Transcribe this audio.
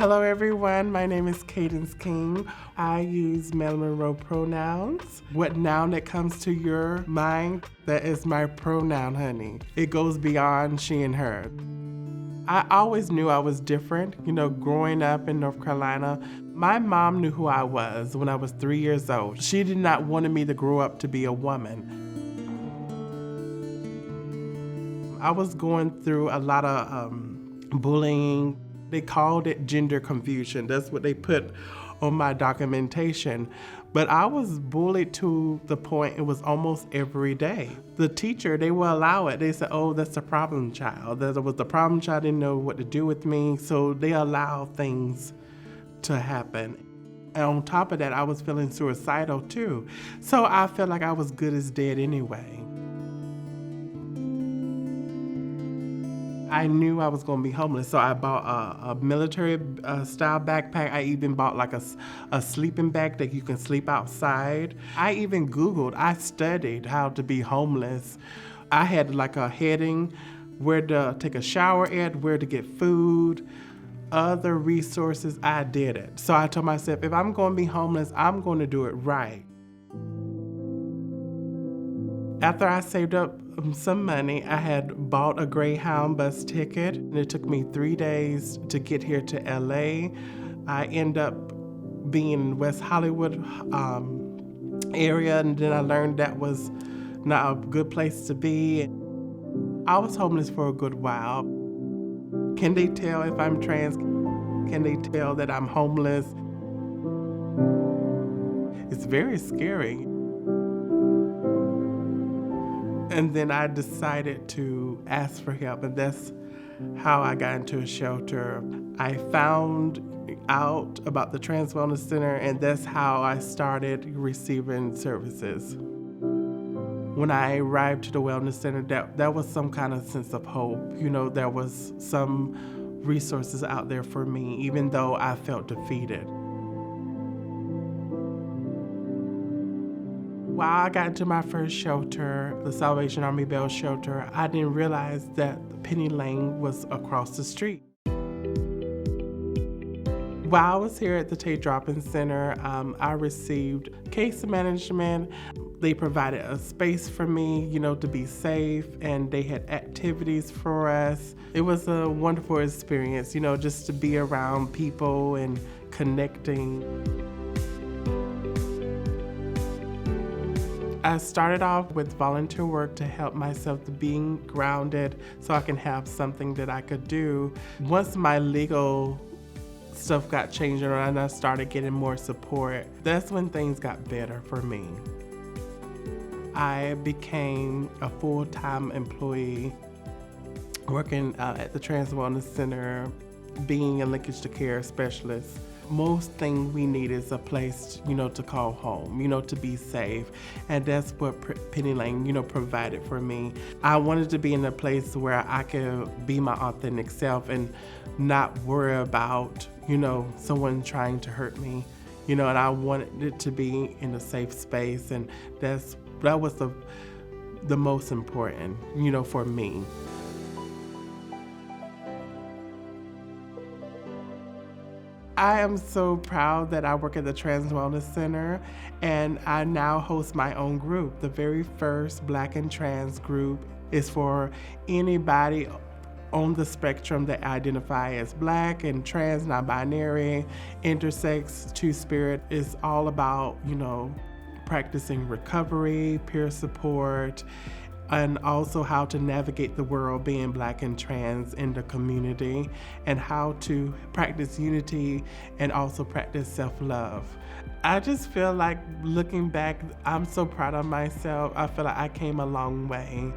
Hello everyone, my name is Kadence A. I use Marilyn Monroe pronouns. What noun that comes to your mind, that is my pronoun, honey. It goes beyond she and her. I always knew I was different. Growing up in North Carolina, my mom knew who I was when I was 3 years old. She did not want me to grow up to be a woman. I was going through a lot of bullying. They called it gender confusion. That's what they put on my documentation. But I was bullied to the point it was almost every day. The teacher, they will allow it. They said, oh, that's a problem child. That was the problem child, didn't know what to do with me. So they allow things to happen. And on top of that, I was feeling suicidal too. So I felt like I was good as dead anyway. I knew I was gonna be homeless, so I bought a military style backpack. I even bought like a sleeping bag that you can sleep outside. I even Googled, I studied how to be homeless. I had like a heading, where to take a shower at, where to get food, other resources. I did it. So I told myself, if I'm gonna be homeless, I'm gonna do it right. After I saved up some money, I had bought a Greyhound bus ticket, and it took me 3 days to get here to LA. I ended up being in West Hollywood area, and then I learned that was not a good place to be. I was homeless for a good while. Can they tell if I'm trans? Can they tell that I'm homeless? It's very scary. And then I decided to ask for help, and that's how I got into a shelter. I found out about the Trans Wellness Center, and that's how I started receiving services. When I arrived to the Wellness Center, that was some kind of sense of hope. There was some resources out there for me, even though I felt defeated. While I got into my first shelter, the Salvation Army Bell shelter, I didn't realize that Penny Lane was across the street. While I was here at the Tate Drop-In Center, I received case management. They provided a space for me, to be safe, and they had activities for us. It was a wonderful experience, just to be around people and connecting. I started off with volunteer work to help myself to being grounded so I can have something that I could do. Once my legal stuff got changed around and I started getting more support, that's when things got better for me. I became a full-time employee working at the Trans Wellness Center, being a linkage to care specialist. Most thing we need is a place, to call home, to be safe. And that's what Penny Lane, provided for me. I wanted to be in a place where I could be my authentic self and not worry about, someone trying to hurt me, and I wanted it to be in a safe space. And that was the most important, for me. I am so proud that I work at the Trans Wellness Center, and I now host my own group. The very first Black and Trans group is for anybody on the spectrum that identify as Black and trans, non-binary, intersex, two-spirit. It's all about, practicing recovery, peer support, and also how to navigate the world being Black and trans in the community, and how to practice unity and also practice self-love. I just feel like, looking back, I'm so proud of myself. I feel like I came a long way.